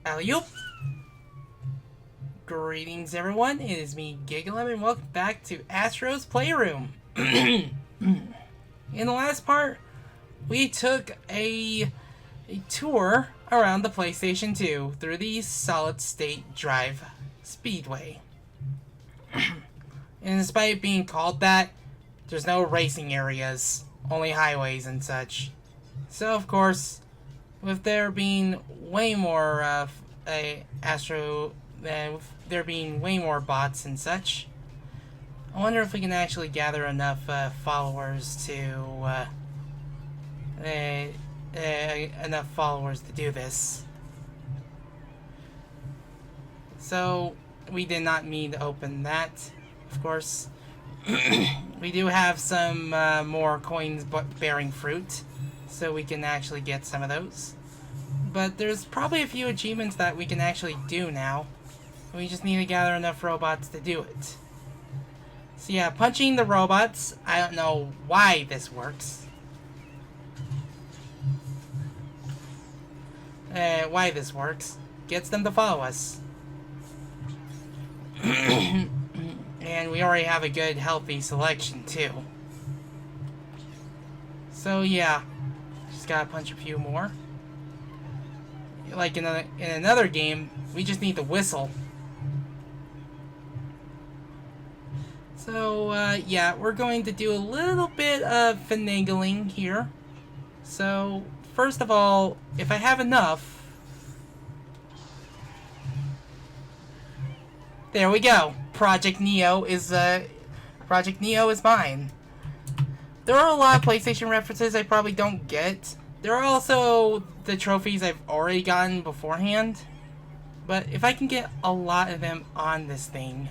Alley-oop! Greetings everyone, it is me, Gigalem, and welcome back to Astro's Playroom. In the last part, we took a tour around the PlayStation 2 through the solid-state drive speedway. And despite it being called that, there's no racing areas, only highways and such. So of course, with there being way more Astro, with there being way more bots and such, I wonder if we can actually gather enough followers to do this. So we did not mean to open that, of course. We do have some more coins bearing fruit, so we can actually get some of those. But there's probably a few achievements that we can actually do now. We just need to gather enough robots to do it. So yeah, punching the robots, I don't know why this works. Gets them to follow us. And we already have a good, healthy selection, too. So yeah, just gotta punch a few more. Like in another game, we just need to whistle. So, yeah, we're going to do a little bit of finagling here. So, first of all, if I have enough... There we go. Project Neo is mine. There are a lot of PlayStation references I probably don't get. There are also the trophies I've already gotten beforehand. But if I can get a lot of them on this thing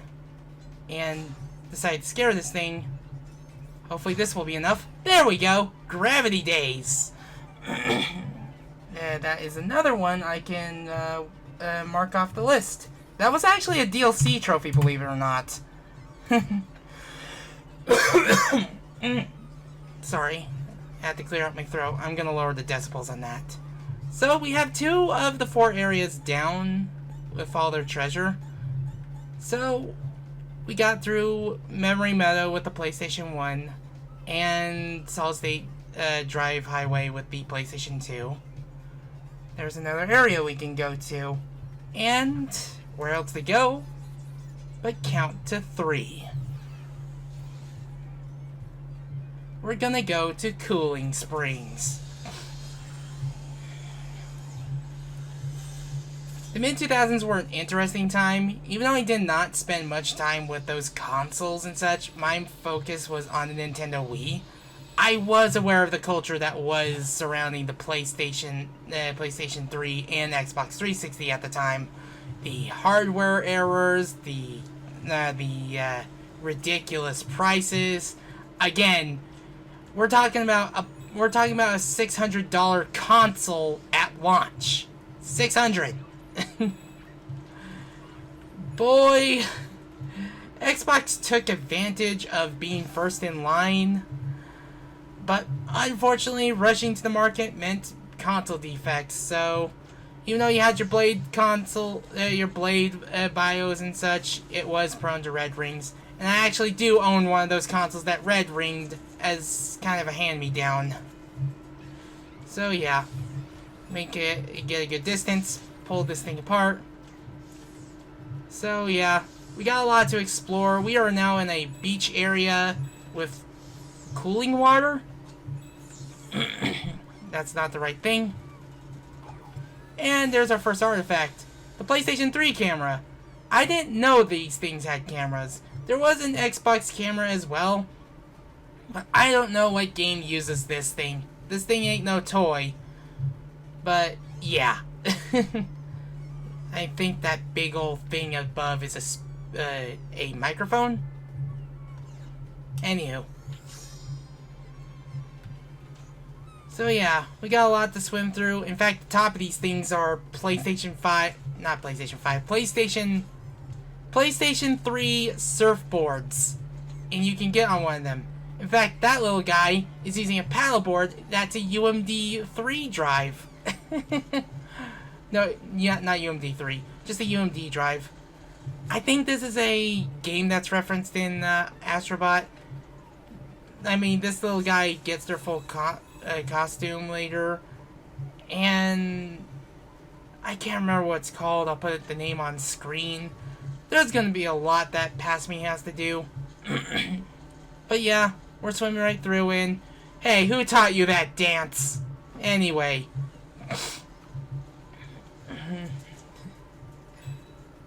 and decide to scare this thing, hopefully this will be enough. There we go! Gravity Days! That is another one I can mark off the list. That was actually a DLC trophy, believe it or not. Sorry. I had to clear out my throat. I'm gonna lower the decibels on that. So we have 2 of the 4 areas down with all their treasure. So we got through Memory Meadow with the PlayStation 1 and Solid State Drive Highway with the PlayStation 2. There's another area we can go to. And where else to go but count to 3. We're gonna go to Cooling Springs. The mid-2000s were an interesting time. Even though I did not spend much time with those consoles and such, my focus was on the Nintendo Wii. I was aware of the culture that was surrounding the PlayStation 3 and Xbox 360 at the time. The hardware errors, the ridiculous prices. Again, we're talking about a $600 console at launch. $600. Boy, Xbox took advantage of being first in line, but unfortunately rushing to the market meant console defects. So even though you had your Blade console, your Blade BIOS and such, it was prone to red rings. And I actually do own one of those consoles that red ringed as kind of a hand-me-down. So yeah, get a good distance, pull this thing apart. So yeah, we got a lot to explore. We are now in a beach area with cooling water. That's not the right thing. And there's our first artifact, the PlayStation 3 camera. I didn't know these things had cameras. There was an Xbox camera as well, but I don't know what game uses this thing. This thing ain't no toy. But yeah. I think that big old thing above is a microphone. Anywho. So yeah, we got a lot to swim through. In fact, the top of these things are PlayStation 3 surfboards. And you can get on one of them. In fact, that little guy is using a paddleboard that's a UMD 3 drive. No, yeah, not UMD3. Just a UMD drive. I think this is a game that's referenced in Astrobot. I mean, this little guy gets their full costume later. And I can't remember what it's called. I'll put the name on screen. There's going to be a lot that Past Me has to do. But yeah, we're swimming right through in. Hey, who taught you that dance? Anyway.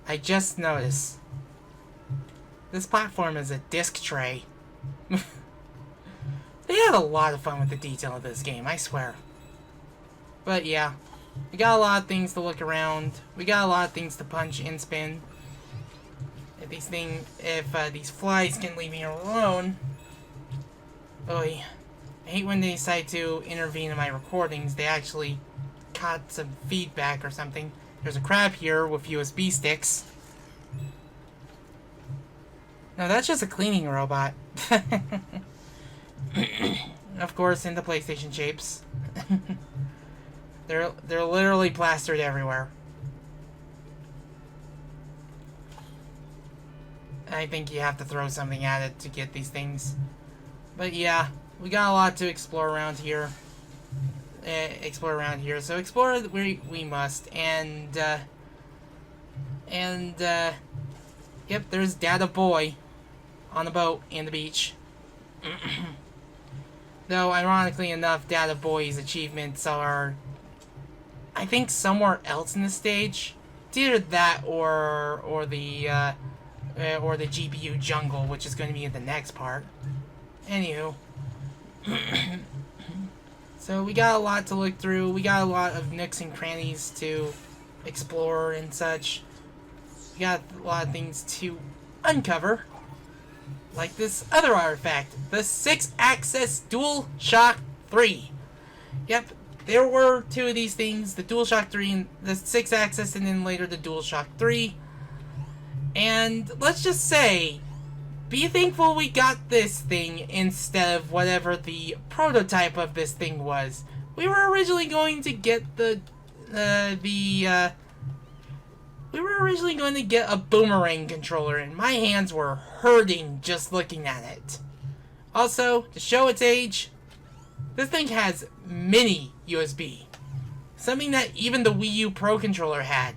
I just noticed. This platform is a disc tray. They had a lot of fun with the detail of this game, I swear. But yeah, we got a lot of things to look around. We got a lot of things to punch and spin. If these flies can leave me alone. Oy. I hate when they decide to intervene in my recordings. They actually caught some feedback or something. There's a crab here with USB sticks. No, that's just a cleaning robot. Of course, in the PlayStation shapes. They're literally plastered everywhere. I think you have to throw something at it to get these things. But yeah, we got a lot to explore around here. So explore we must. And yep, there's Data Boy on the boat in the beach. Though, ironically enough, Data Boy's achievements are, I think, somewhere else in the stage. It's either that or the GPU jungle, which is going to be in the next part. Anywho. So we got a lot to look through. We got a lot of nooks and crannies to explore and such. We got a lot of things to uncover. Like this other artifact, the 6-axis DualShock 3. Yep, there were two of these things, the DualShock 3 and the 6-axis, and then later the DualShock 3. And let's just say, be thankful we got this thing instead of whatever the prototype of this thing was. We were originally going to get we were originally going to get a boomerang controller, and my hands were hurting just looking at it. Also, to show its age, this thing has mini USB. Something that even the Wii U Pro controller had.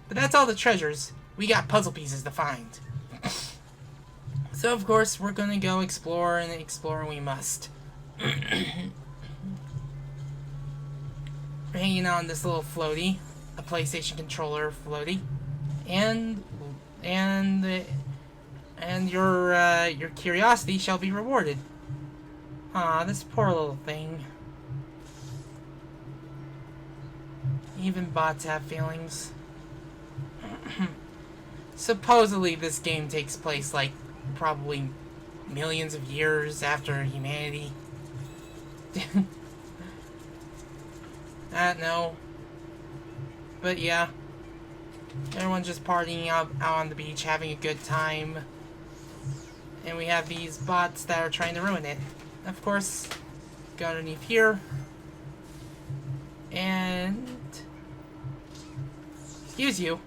But that's all the treasures. We got puzzle pieces to find. So, of course, we're gonna go explore, and explore we must. We're hanging on this little floaty. A PlayStation controller floaty, and your curiosity shall be rewarded. Aw, this poor little thing. Even bots have feelings. Supposedly, this game takes place like probably millions of years after humanity. No. But yeah, everyone's just partying out on the beach, having a good time. And we have these bots that are trying to ruin it. Of course, go underneath here. And... excuse you.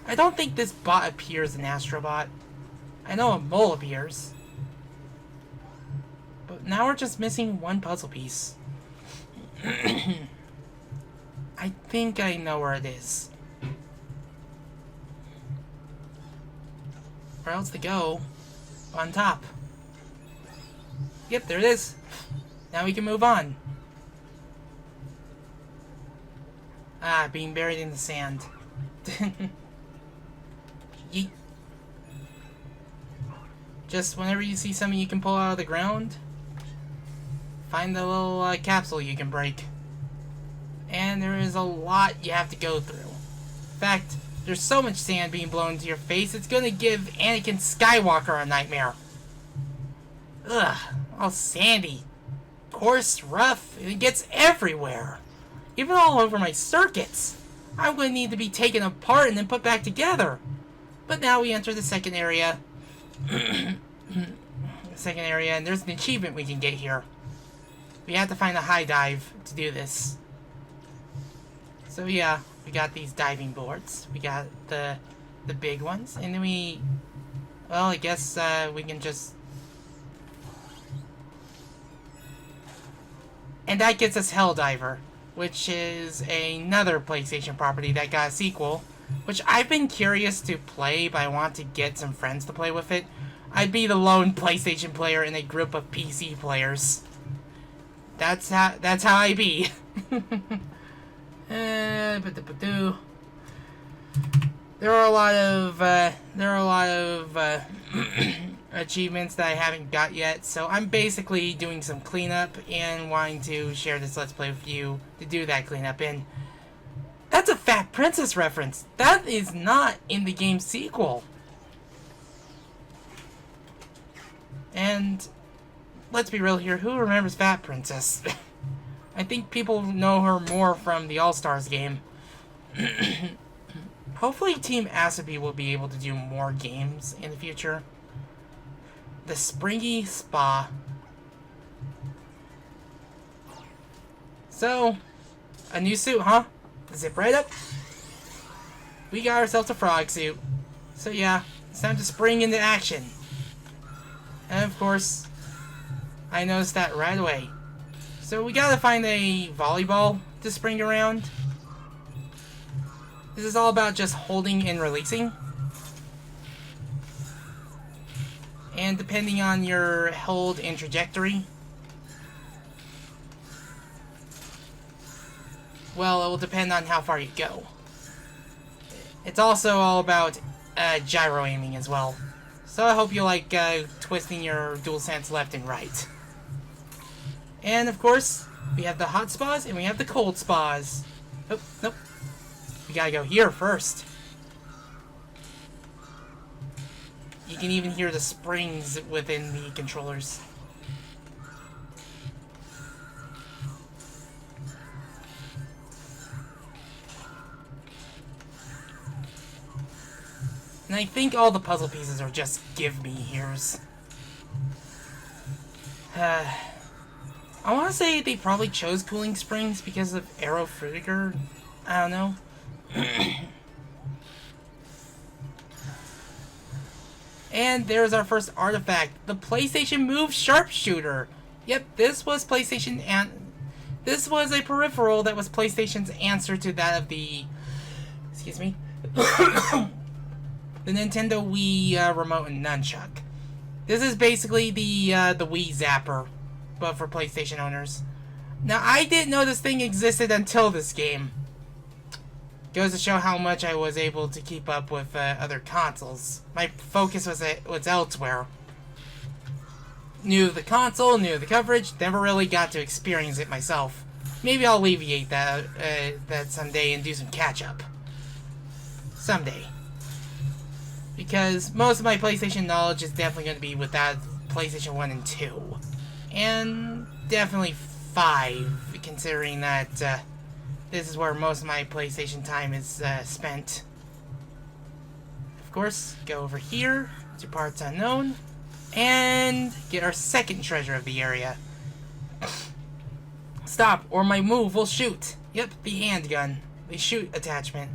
I don't think this bot appears in Astrobot. I know a mole appears. But now we're just missing one puzzle piece. I think I know where it is. Where else to go? On top. Yep, there it is. Now we can move on. Ah, being buried in the sand. Yeet. Just whenever you see something you can pull out of the ground, find the little capsule you can break. And there is a lot you have to go through. In fact, there's so much sand being blown into your face, it's gonna give Anakin Skywalker a nightmare. Ugh, all sandy. Coarse, rough, and it gets everywhere. Even all over my circuits. I'm gonna need to be taken apart and then put back together. But now we enter the second area. And there's an achievement we can get here. We have to find a high dive to do this. So yeah, we got these diving boards. We got the big ones, and then we... Well, I guess we can just... And that gets us Helldiver, which is another PlayStation property that got a sequel, which I've been curious to play, but I want to get some friends to play with it. I'd be the lone PlayStation player in a group of PC players. That's how I be. There are a lot of achievements that I haven't got yet, so I'm basically doing some cleanup and wanting to share this Let's Play with you to do that cleanup. And that's a Fat Princess reference. That is not in the game's sequel. And let's be real here, who remembers Fat Princess? I think people know her more from the All-Stars game. Hopefully Team Astro will be able to do more games in the future. The Springy Spa. So, a new suit, huh? Zip right up. We got ourselves a frog suit. So yeah, it's time to spring into action. And of course, I noticed that right away. So we gotta find a volleyball to spring around. This is all about just holding and releasing. And depending on your hold and trajectory, well, it will depend on how far you go. It's also all about gyro aiming as well. So I hope you like twisting your DualSense left and right. And of course, we have the hot spas and we have the cold spas. Oh, nope. We gotta go here first. You can even hear the springs within the controllers. And I think all the puzzle pieces are just give-me-heres. I want to say they probably chose Cooling Springs because of Aero Frutiger. I don't know. And there's our first artifact, the PlayStation Move Sharpshooter. Yep, this was PlayStation, and this was a peripheral that was PlayStation's answer to that of the, excuse me, the Nintendo Wii remote and nunchuck. This is basically the Wii Zapper, but for PlayStation owners. Now, I didn't know this thing existed until this game. Goes to show how much I was able to keep up with other consoles. My focus was elsewhere. Knew the console, knew the coverage, never really got to experience it myself. Maybe I'll alleviate that someday and do some catch-up. Someday. Because most of my PlayStation knowledge is definitely going to be with that PlayStation 1 and 2. And definitely 5, considering that this is where most of my PlayStation time is spent. Of course, go over here to Parts Unknown, and get our second treasure of the area. Stop, or my move will shoot. Yep, the handgun. The shoot attachment.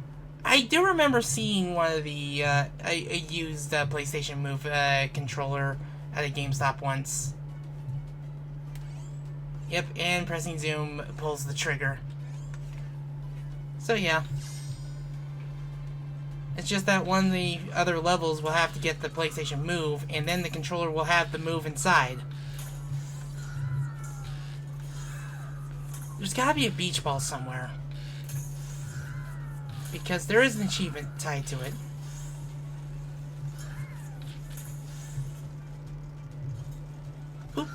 I do remember seeing one of the, a used PlayStation Move controller at a GameStop once. Yep, and pressing zoom pulls the trigger. So yeah. It's just that one of the other levels will have to get the PlayStation Move, and then the controller will have the Move inside. There's gotta be a beach ball somewhere. Because there is an achievement tied to it. Oop.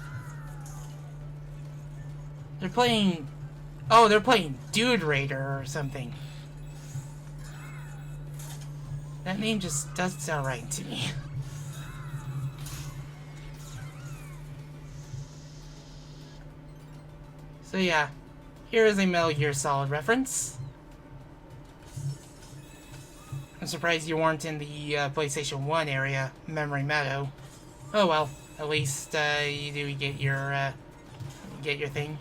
They're playing... Oh, they're playing Dude Raider or something. That name just doesn't sound right to me. So yeah, here is a Metal Gear Solid reference. I'm surprised you weren't in the PlayStation 1 area, Memory Meadow. Oh well, at least you do get your get your thing.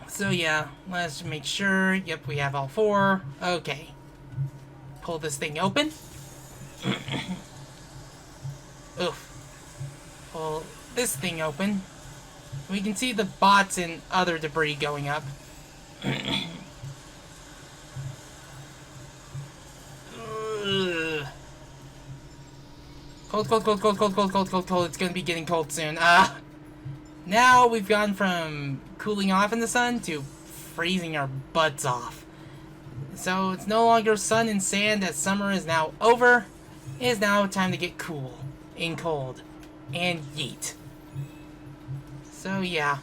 So yeah, let's make sure. Yep, we have all 4. Okay. Pull this thing open. Oof. Pull this thing open. We can see the bots and other debris going up. Cold, cold, cold, cold, cold, cold, cold, cold, cold. It's gonna be getting cold soon. Now we've gone from cooling off in the sun to freezing our butts off. So it's no longer sun and sand as summer is now over. It is now time to get cool and cold and yeet. So yeah.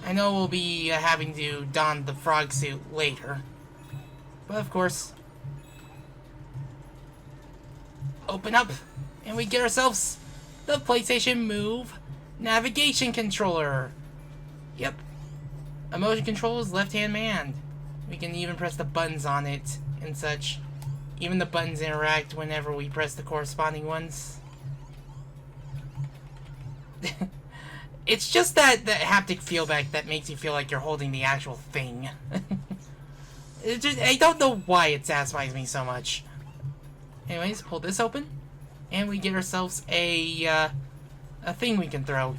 I know we'll be having to don the frog suit later. But of course, open up and we get ourselves the PlayStation Move navigation controller. Yep. A motion control is left-hand manned. We can even press the buttons on it and such. Even the buttons interact whenever we press the corresponding ones. It's just that haptic feedback that makes you feel like you're holding the actual thing. I don't know why it satisfies me so much. Anyways, pull this open. And we get ourselves a thing we can throw.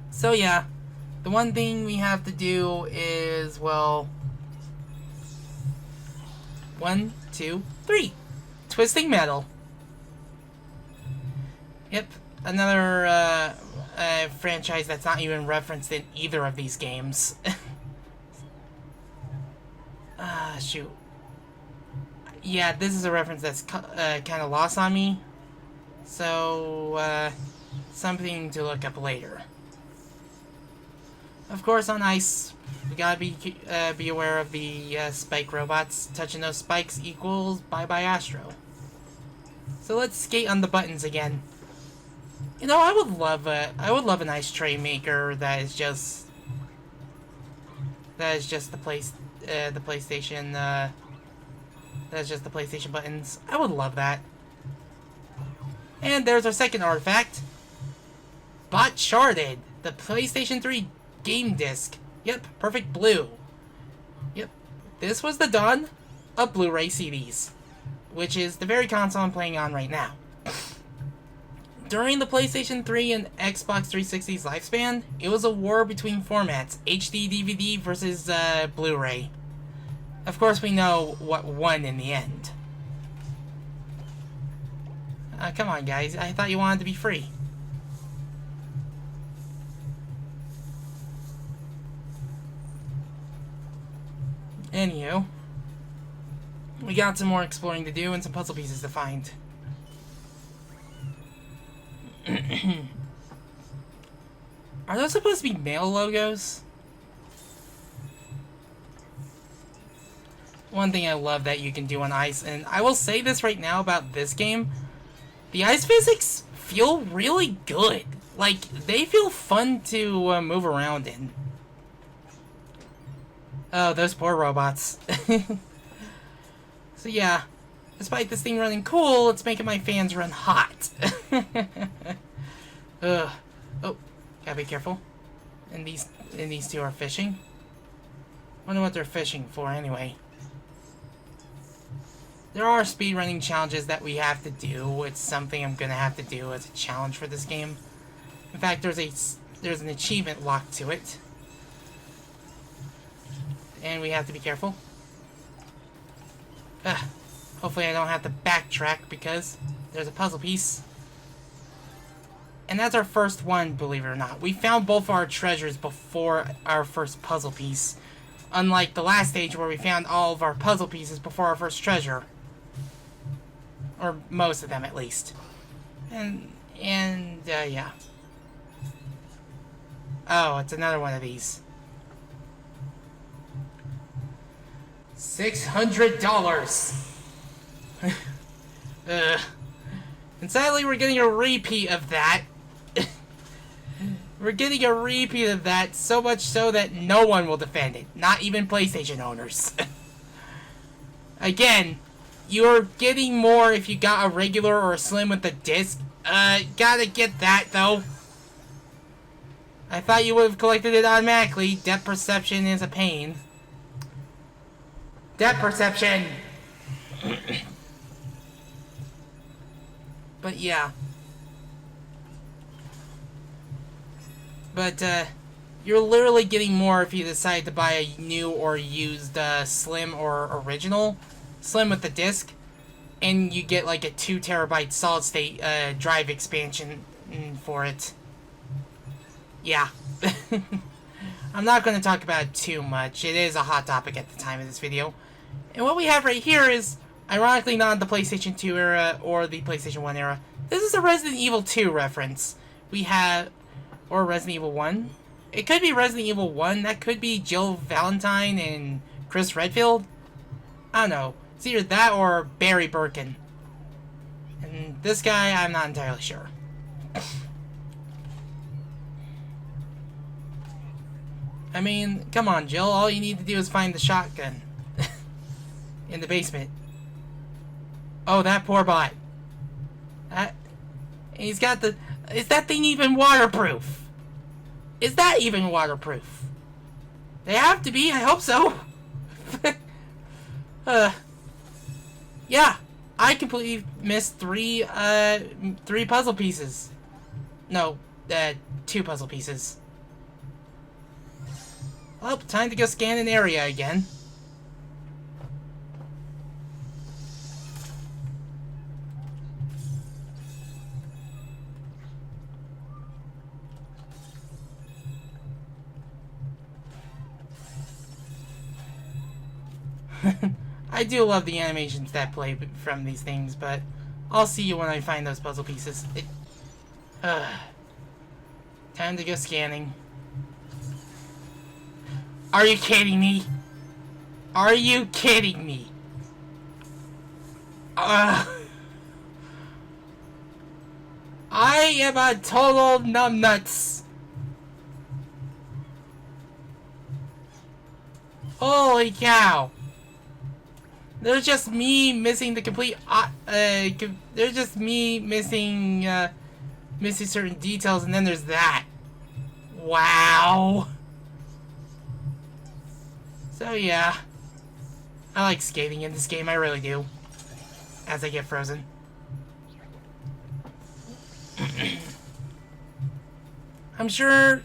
So yeah, the one thing we have to do is, well, 1, 2, 3. Twisting metal. Yep, another franchise that's not even referenced in either of these games. Shoot. Yeah, this is a reference that's kind of lost on me. So, something to look up later. Of course, on ice, we gotta be aware of the spike robots. Touching those spikes equals bye-bye Astro. So let's skate on the buttons again. You know, I would love an ice tray maker that is just the PlayStation. That's just the PlayStation buttons. I would love that. And there's our second artifact. Bot Sharded, the PlayStation 3 game disc. Yep, perfect blue. Yep, this was the dawn of Blu-ray CDs, which is the very console I'm playing on right now. During the PlayStation 3 and Xbox 360's lifespan, it was a war between formats, HD DVD versus Blu-ray. Of course, we know what won in the end. Come on, guys. I thought you wanted to be free. Anywho, we got some more exploring to do and some puzzle pieces to find. Are those supposed to be male logos? One thing I love that you can do on ice, and I will say this right now about this game, the ice physics feel really good. Like, they feel fun to move around in. Oh, those poor robots. So yeah, despite this thing running cool, it's making my fans run hot. Ugh. Oh, gotta be careful. And these two are fishing. Wonder what they're fishing for anyway. There are speedrunning challenges that we have to do. It's something I'm gonna have to do as a challenge for this game. In fact, there's an achievement locked to it. And we have to be careful. Hopefully I don't have to backtrack because there's a puzzle piece. And that's our first one, believe it or not. We found both our treasures before our first puzzle piece. Unlike the last stage where we found all of our puzzle pieces before our first treasure. Or most of them, at least. And yeah. Oh, it's another one of these. $600. And sadly, we're getting a repeat of that. We're getting a repeat of that, so much so that no one will defend it. Not even PlayStation owners. Again, you're getting more if you got a regular or a slim with a disc. Gotta get that, though. I thought you would have collected it automatically. Depth perception is a pain. Depth perception! But yeah. But, you're literally getting more if you decide to buy a new or used, Slim or Original. Slim with the disc. And you get, like, a 2 terabyte solid-state, drive expansion for it. Yeah. I'm not going to talk about it too much. It is a hot topic at the time of this video. And what we have right here is, ironically not the PlayStation 2 era or the PlayStation 1 era. This is a Resident Evil 2 reference. We have... Or Resident Evil 1. It could be Resident Evil 1. That could be Jill Valentine and Chris Redfield. I don't know. It's either that or Barry Birkin. And this guy, I'm not entirely sure. I mean, come on, Jill. All you need to do is find the shotgun. In the basement. Oh, that poor bot. He's got the... Is that thing even waterproof? Is that even waterproof? They have to be. I hope so. Yeah. I completely missed three puzzle pieces. No, 2 puzzle pieces. Well, time to go scan an area again. I do love the animations that play from these things, but I'll see you when I find those puzzle pieces. Time to go scanning. Are you kidding me? Are you kidding me? I am a total numbnuts. Holy cow. There's just me missing the complete, there's just me missing, missing certain details, and then there's that. Wow. So yeah. I like skating in this game, I really do. As I get frozen. I'm sure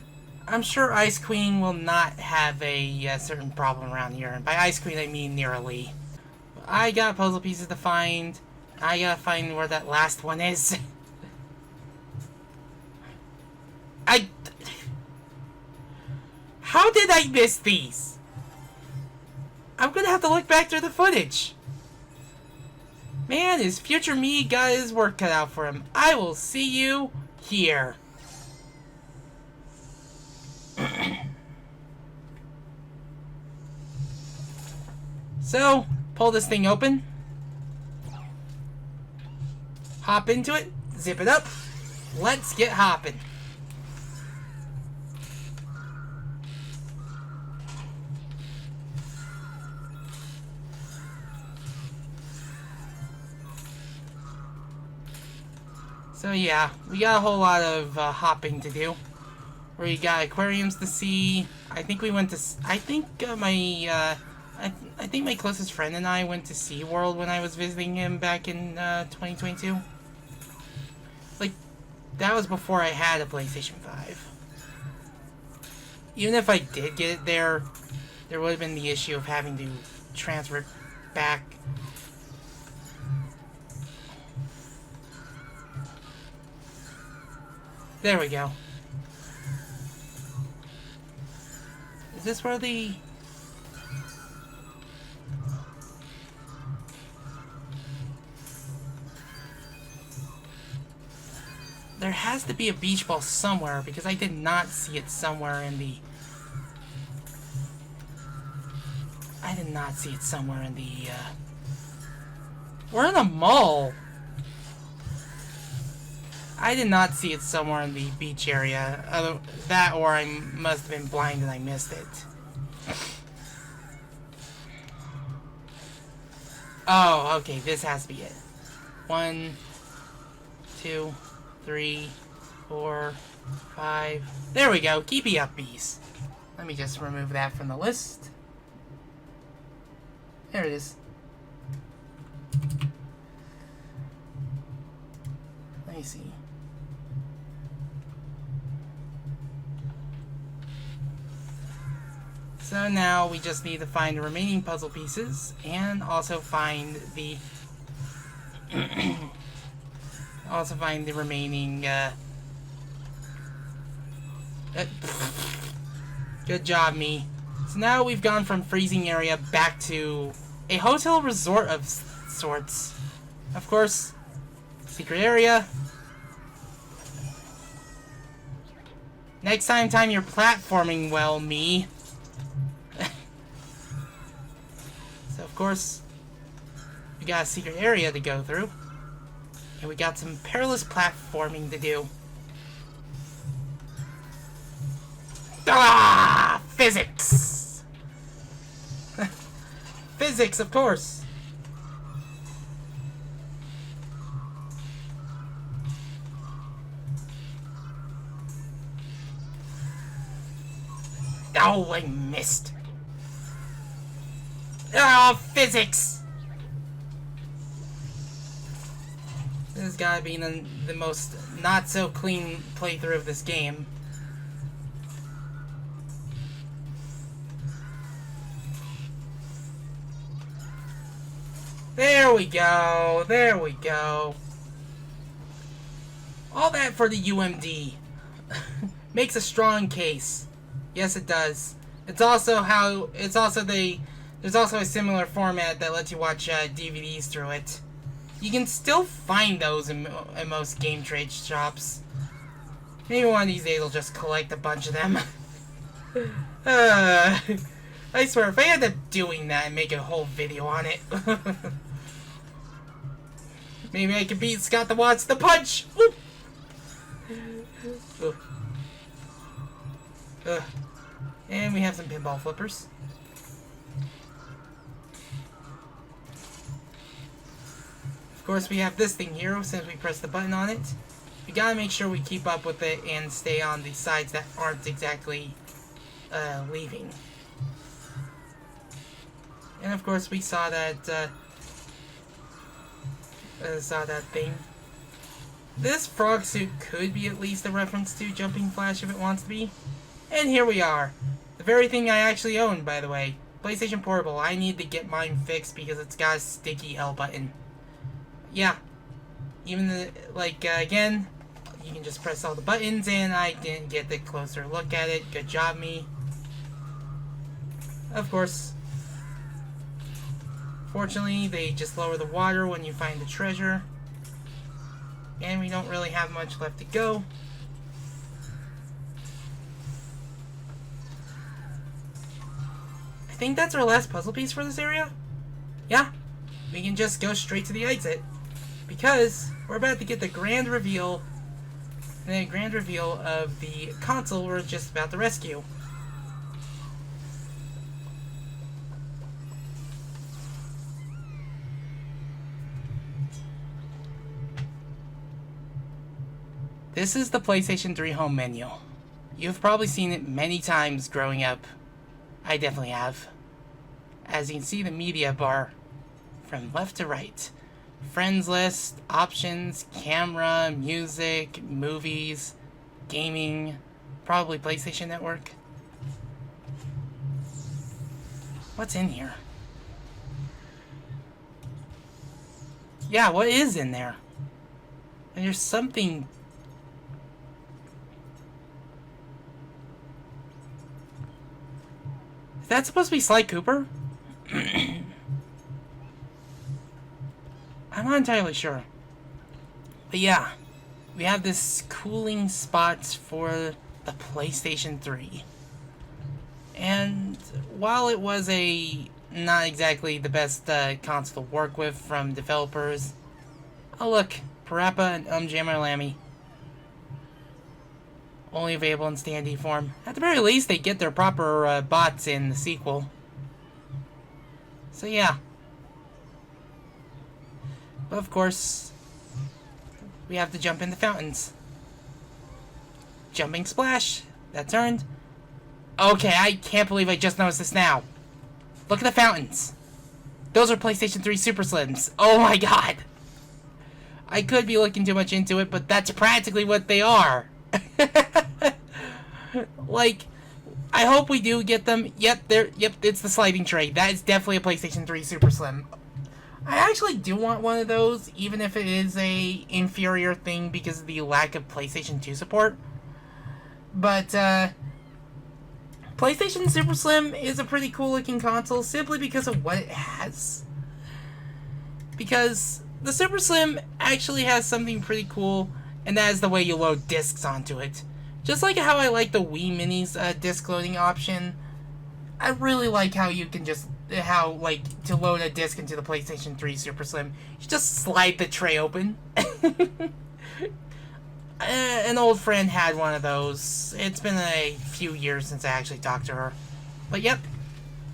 Ice Queen will not have a certain problem around here. And by Ice Queen, I mean nearly. I got puzzle pieces to find. I gotta find where that last one is. How did I miss these? I'm gonna have to look back through the footage. Man, his future me got his work cut out for him. I will see you here. So, pull this thing open. Hop into it. Zip it up. Let's get hopping. So yeah, we got a whole lot of hopping to do. Where you got aquariums to see. I think we went to... I think my closest friend and I went to SeaWorld when I was visiting him back in 2022. Like, that was before I had a PlayStation 5. Even if I did get it there would have been the issue of having to transfer it back. There we go. Is this where the... There has to be a beach ball somewhere, because I did not see it somewhere in the... I did not see it somewhere in the, We're in a mall! I did not see it somewhere in the beach area. That or I must have been blind and I missed it. Oh, okay, this has to be it. 1, 2, 3, 4, 5. There we go. Keepy up, bees. Let me just remove that from the list. There it is. Let me see. So now we just need to find the remaining puzzle pieces and also find the remaining good job, me. So now we've gone from freezing area back to a hotel resort of sorts. Of course, secret area. Next time you're platforming well, me. So of course, we got a secret area to go through. And we got some perilous platforming to do. Ah! Physics! Physics, of course! Oh, I missed. Oh, physics! This has gotta be the most not so clean playthrough of this game. There we go. There we go. All that for the UMD. Makes a strong case. Yes, it does. It's also there's also a similar format that lets you watch DVDs through it. You can still find those in most game trade shops. Maybe one of these days I'll just collect a bunch of them. I swear, if I end up doing that and make a whole video on it, maybe I can beat Scott the Watts the punch! And we have some pinball flippers. Of course, we have this thing here since we press the button on it. We gotta make sure we keep up with it and stay on the sides that aren't exactly leaving. And of course, we saw that thing. This frog suit could be at least a reference to Jumping Flash if it wants to be. And here we are. The very thing I actually own, by the way. PlayStation Portable. I need to get mine fixed because it's got a sticky L button. Yeah. Even again, you can just press all the buttons and I didn't get the closer look at it. Good job, me. Of course. Fortunately, they just lower the water when you find the treasure. And we don't really have much left to go. I think that's our last puzzle piece for this area. Yeah, we can just go straight to the exit. Because we're about to get the grand reveal. The grand reveal of the console we're just about to rescue. This is the PlayStation 3 home menu. You've probably seen it many times growing up. I definitely have. As you can see, the media bar from left to right. Friends list, options, camera, music, movies, gaming, probably PlayStation Network. What's in here? Yeah, what is in there? And there's something... Is that supposed to be Sly Cooper? I'm not entirely sure. But yeah, we have this cooling spot for the PlayStation 3. And while it was not exactly the best console to work with from developers, oh look, Parappa and Jammer Lammy. Only available in standee form. At the very least, they get their proper bots in the sequel. So yeah. But of course, we have to jump in the fountains. Jumping splash. That's earned. Okay, I can't believe I just noticed this now. Look at the fountains. Those are PlayStation 3 Super Slims. Oh my god. I could be looking too much into it, but that's practically what they are. Like, I hope we do get them. Yep, it's the sliding tray. That is definitely a PlayStation 3 Super Slim. I actually do want one of those, even if it is a inferior thing because of the lack of PlayStation 2 support. But, PlayStation Super Slim is a pretty cool looking console simply because of what it has. Because the Super Slim actually has something pretty cool, and that is the way you load discs onto it. Just like how I like the Wii Mini's disc loading option, I really like how you can just, to load a disc into the PlayStation 3 Super Slim, you just slide the tray open. An old friend had one of those. It's been a few years since I actually talked to her. But yep,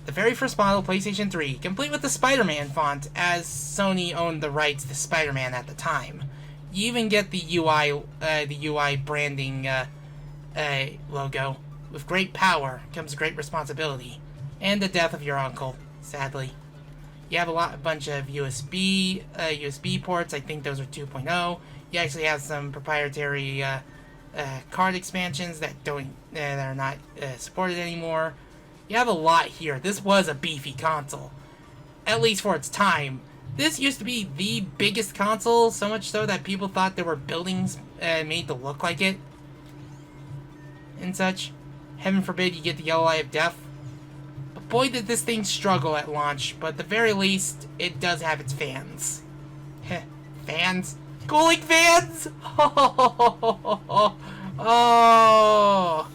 the very first model, PlayStation 3, complete with the Spider-Man font, as Sony owned the rights to Spider-Man at the time. You even get the UI branding logo. With great power comes great responsibility, and the death of your uncle, sadly. You have a bunch of USB ports. I think those are 2.0. You actually have some proprietary card expansions that are not supported anymore. You have a lot here. This was a beefy console, at least for its time. This used to be the biggest console, so much so that people thought there were buildings made to look like it and such. Heaven forbid you get the yellow eye of death. But boy, did this thing struggle at launch, but at the very least, it does have its fans. Heh, fans? Cooling fans? Oh.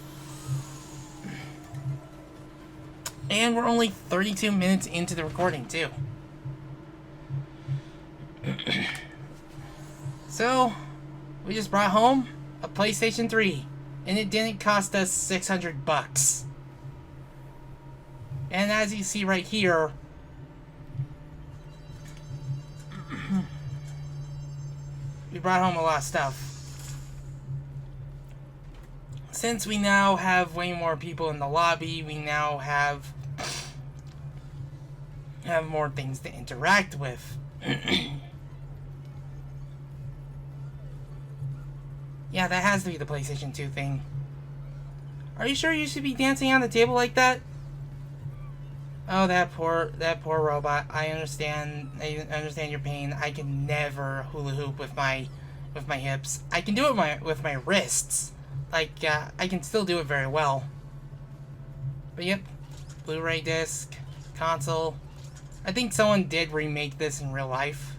And we're only 32 minutes into the recording, too. So, we just brought home a PlayStation 3, and it didn't cost us $600. And as you see right here, we brought home a lot of stuff. Since we now have way more people in the lobby, we now have more things to interact with. Yeah, that has to be the PlayStation 2 thing. Are you sure you should be dancing on the table like that? Oh, that poor robot. I understand your pain. I can never hula hoop with my hips. I can do it with my wrists. I can still do it very well. But yep, Blu-ray disc, console. I think someone did remake this in real life.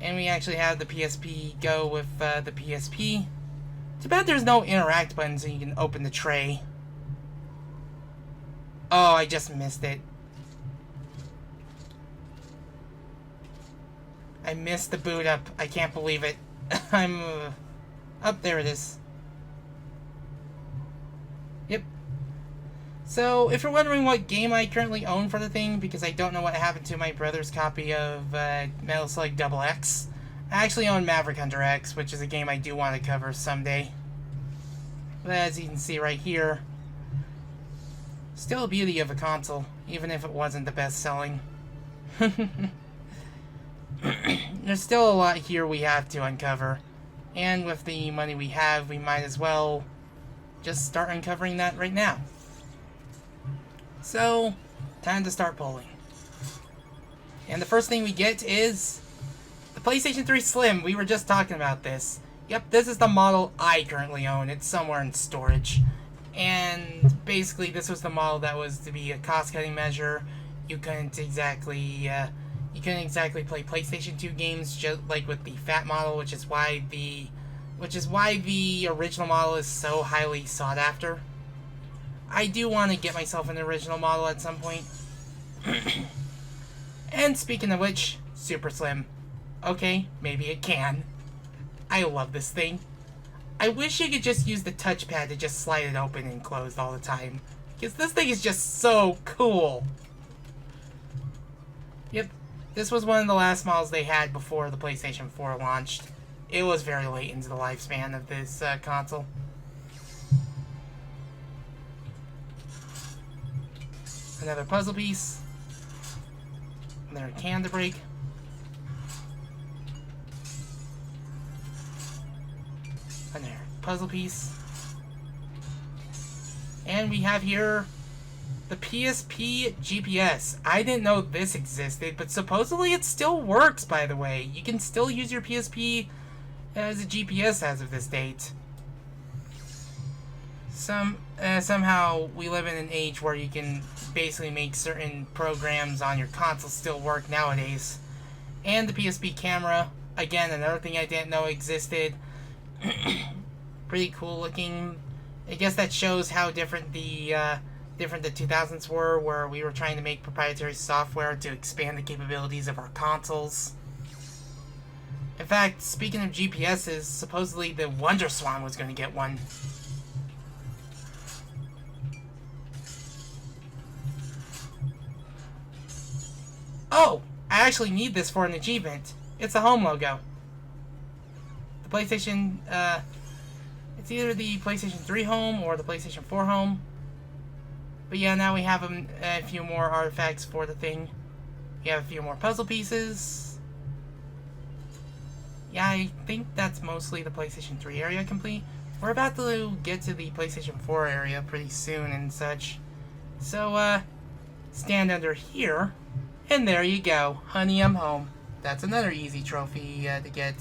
And we actually have the PSP go with the PSP. Too bad there's no interact button so you can open the tray. Oh, I just missed it. I missed the boot up. I can't believe it. I'm... Up there it is. Yep. So, if you're wondering what game I currently own for the thing, because I don't know what happened to my brother's copy of Metal Slug Double X, I actually own Maverick Hunter X, which is a game I do want to cover someday. But as you can see right here, still a beauty of a console, even if it wasn't the best selling. There's still a lot here we have to uncover, and with the money we have, we might as well just start uncovering that right now. So, time to start pulling. And the first thing we get is the PlayStation 3 Slim. We were just talking about this. Yep, this is the model I currently own. It's somewhere in storage. And basically, this was the model that was to be a cost-cutting measure. You couldn't exactly play PlayStation 2 games just like with the fat model, which is why the original model is so highly sought after. I do want to get myself an original model at some point. And speaking of which, Super Slim. Okay, maybe it can. I love this thing. I wish you could just use the touchpad to just slide it open and closed all the time. Because this thing is just so cool. Yep, this was one of the last models they had before the PlayStation 4 launched. it was very late into the lifespan of this console. Another puzzle piece. Another can to break. Another puzzle piece. And we have here the PSP GPS. I didn't know this existed, but supposedly it still works, by the way. You can still use your PSP as a GPS as of this date. Somehow we live in an age where you can basically make certain programs on your console still work nowadays. And the PSP camera, again, another thing I didn't know existed. Pretty cool looking. I guess that shows how different the 2000s were, where we were trying to make proprietary software to expand the capabilities of our consoles. In fact, speaking of GPSs, supposedly the Wonder Swan was going to get one. Oh! I actually need this for an achievement. It's a home logo. The PlayStation, it's either the PlayStation 3 home or the PlayStation 4 home. But yeah, now we have a few more artifacts for the thing. We have a few more puzzle pieces. Yeah, I think that's mostly the PlayStation 3 area complete. We're about to get to the PlayStation 4 area pretty soon and such. So, stand under here. And there you go. Honey, I'm home. That's another easy trophy to get.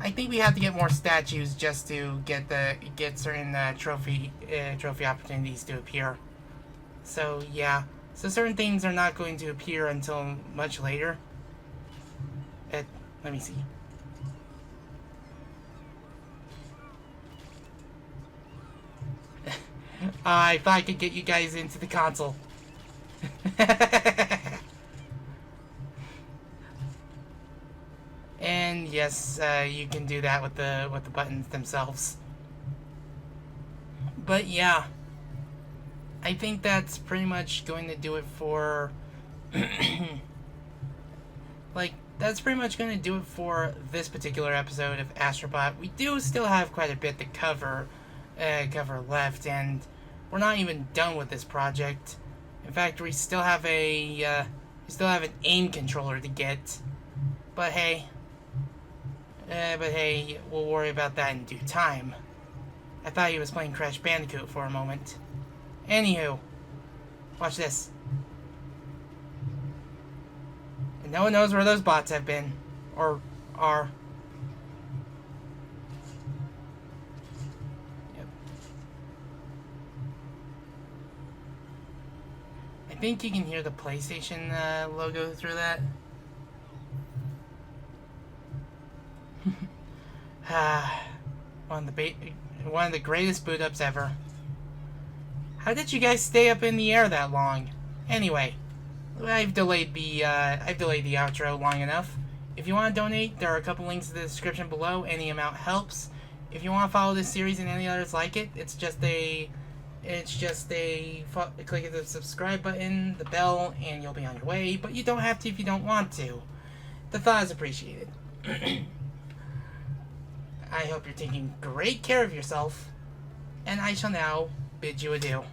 I think we have to get more statues just to get certain trophy opportunities to appear. So yeah, so certain things are not going to appear until much later. Let me see. I thought I could get you guys into the console. And yes, you can do that with the buttons themselves. But yeah, I think that's pretty much going to do it for that's pretty much going to do it for this particular episode of Astrobot. We do still have quite a bit to cover left, and we're not even done with this project. In fact, we still have an aim controller to get. But hey, we'll worry about that in due time. I thought he was playing Crash Bandicoot for a moment. Anywho, watch this. And no one knows where those bots have been. Or are. Yep. I think you can hear the PlayStation logo through that. One of the greatest boot ups ever. How did you guys stay up in the air that long? Anyway, I've delayed the outro long enough. If you want to donate, there are a couple links in the description below. Any amount helps. If you want to follow this series and any others like it, it's just a click the subscribe button, the bell, and you'll be on your way. But you don't have to if you don't want to. The thought is appreciated. I hope you're taking great care of yourself, and I shall now bid you adieu.